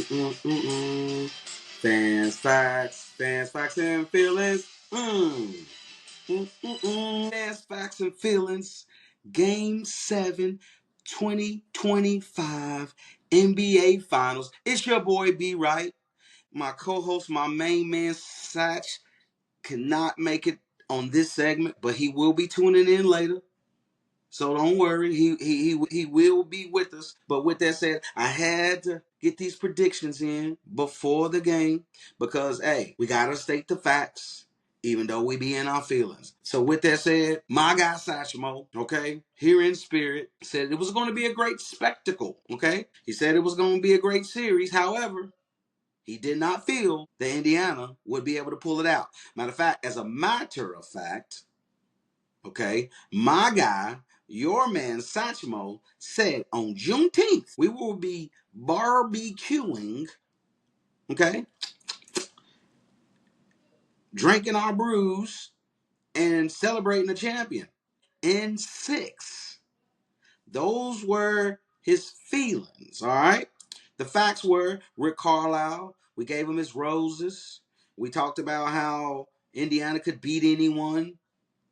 Fans, facts, and feelings. Fans, facts, and feelings. Game 7, 2025 NBA Finals. It's your boy B Right. My co-host, my main man Satch, cannot make it on this segment, but he will be tuning in later. So don't worry, he will be with us. But with that said, I had to get these predictions in before the game because hey, we gotta state the facts, even though we be in our feelings. So with that said, my guy Satchmo, okay, here in spirit, said it was going to be a great spectacle. Okay, he said it was going to be a great series. However, he did not feel that Indiana would be able to pull it out. As a matter of fact, okay, my guy, your man Satchmo, said on Juneteenth we will be barbecuing, okay, drinking our brews and celebrating the champion in 6. Those were his feelings, all right? The facts were Rick Carlisle, we gave him his roses. We talked about how Indiana could beat anyone.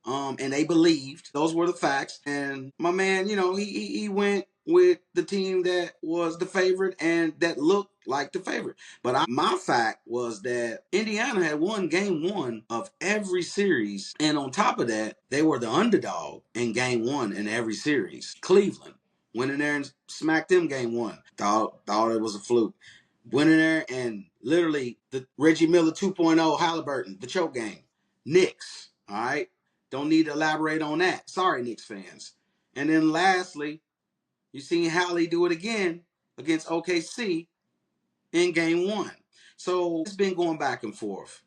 And they believed those were the facts. And my man, he went with the team that was the favorite and that looked like the favorite. But my fact was that Indiana had won game 1 of every series, and on top of that, they were the underdog in game 1 in every series. Cleveland went in there and smacked them game 1. Thought it was a fluke. Went in there and literally the Reggie Miller 2.0 Halliburton, the choke game. Knicks, all right? Don't need to elaborate on that. Sorry, Knicks fans. And then lastly, you seen Hallie do it again against OKC in game 1. So it's been going back and forth.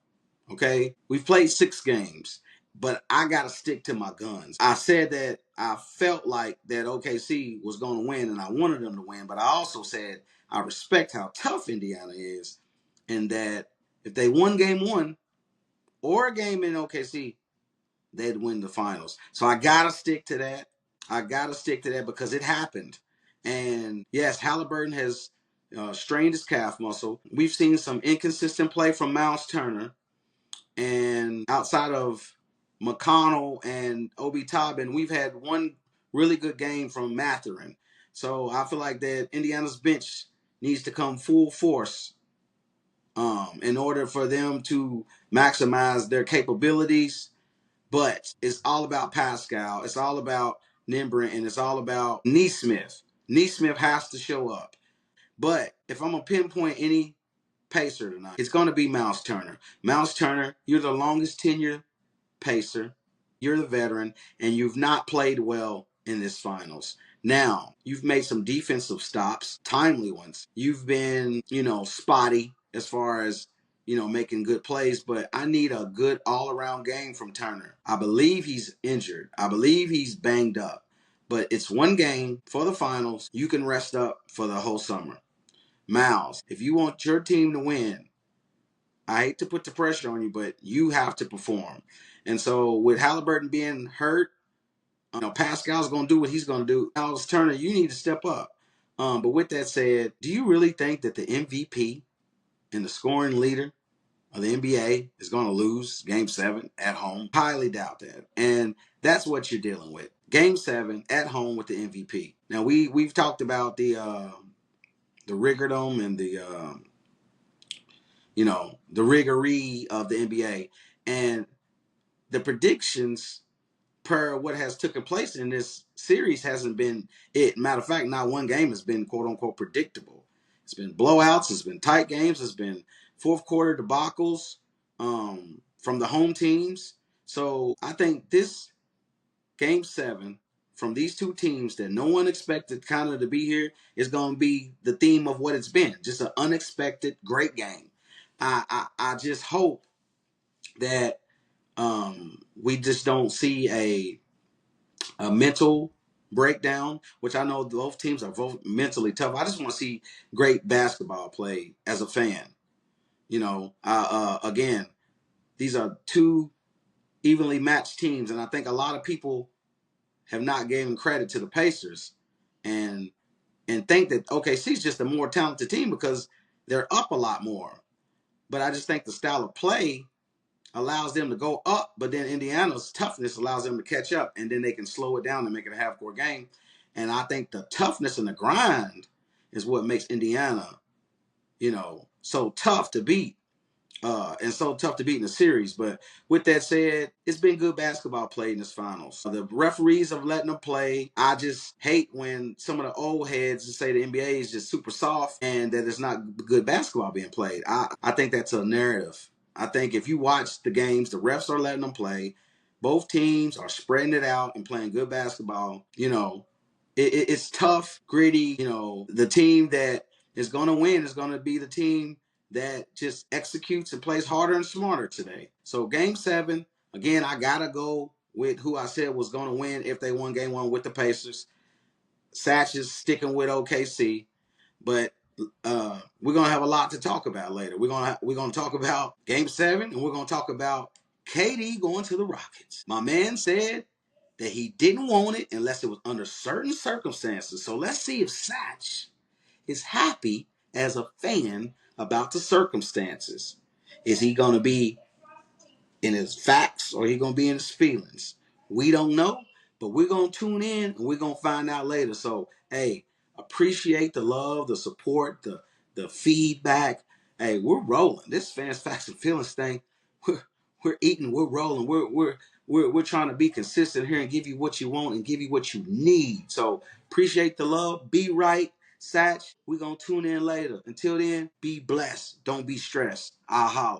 Okay? We've played 6 games, but I got to stick to my guns. I said that I felt like that OKC was going to win and I wanted them to win, but I also said I respect how tough Indiana is and that if they won game 1 or a game in OKC, they'd win the finals. So I gotta stick to that. Because it happened. And yes, Halliburton has strained his calf muscle. We've seen some inconsistent play from Miles Turner. And outside of McConnell and Obi Toppin, we've had one really good game from Mathurin. So I feel like that Indiana's bench needs to come full force in order for them to maximize their capabilities. But it's all about Pascal. It's all about Nimbrin, and it's all about Neesmith. Neesmith has to show up. But if I'm going to pinpoint any pacer tonight, it's going to be Miles Turner. Miles Turner, you're the longest tenured pacer. You're the veteran, and you've not played well in this finals. Now, you've made some defensive stops, timely ones. You've been, spotty as far as, making good plays, but I need a good all-around game from Turner. I believe he's injured. I believe he's banged up. But it's one game for the finals. You can rest up for the whole summer. Miles, if you want your team to win, I hate to put the pressure on you, but you have to perform. And so with Halliburton being hurt, Pascal's going to do what he's going to do. Miles Turner, you need to step up. But with that said, do you really think that the MVP and the scoring leader of the NBA is going to lose Game 7 at home? Highly doubt that. And that's what you're dealing with. Game 7 at home with the MVP. Now, we've talked about the rigordom and the rigoree of the NBA. And the predictions per what has taken place in this series hasn't been it. Matter of fact, not one game has been quote unquote predictable. It's been blowouts, it's been tight games, it's been fourth quarter debacles from the home teams. So I think this game 7 from these two teams that no one expected kind of to be here is going to be the theme of what it's been. Just an unexpected great game. I just hope that we just don't see a mental breakdown, which I know both teams are both mentally tough. I just want to see great basketball play as a fan. Again, these are two evenly matched teams, and I think a lot of people have not given credit to the Pacers and think that OKC is just a more talented team because they're up a lot more. But I just think the style of play allows them to go up, but then Indiana's toughness allows them to catch up, and then they can slow it down and make it a half-court game. And I think the toughness and the grind is what makes Indiana, so tough to beat. And so tough to beat in the series. But with that said, it's been good basketball played in this finals. The referees are letting them play. I just hate when some of the old heads say the NBA is just super soft and that it's not good basketball being played. I think that's a narrative. I think if you watch the games, the refs are letting them play. Both teams are spreading it out and playing good basketball. It's tough, gritty. The team that is going to win is going to be the team that just executes and plays harder and smarter today. So game 7, again, I got to go with who I said was going to win if they won game 1 with the Pacers. Satch is sticking with OKC, but we're going to have a lot to talk about later. We're going to talk about game 7, and we're going to talk about KD going to the Rockets. My man said that he didn't want it unless it was under certain circumstances. So let's see if Satch is happy as a fan about the circumstances. Is he going to be in his facts or he going to be in his feelings? We don't know, but we're going to tune in and we're going to find out later. So, hey, appreciate the love, the support, the feedback. Hey, we're rolling. This fans, facts, and feelings thing, we're eating, we're rolling, we're trying to be consistent here and give you what you want and give you what you need. So appreciate the love. Be right. Satch, we're going to tune in later. Until then, be blessed. Don't be stressed. I'll holler.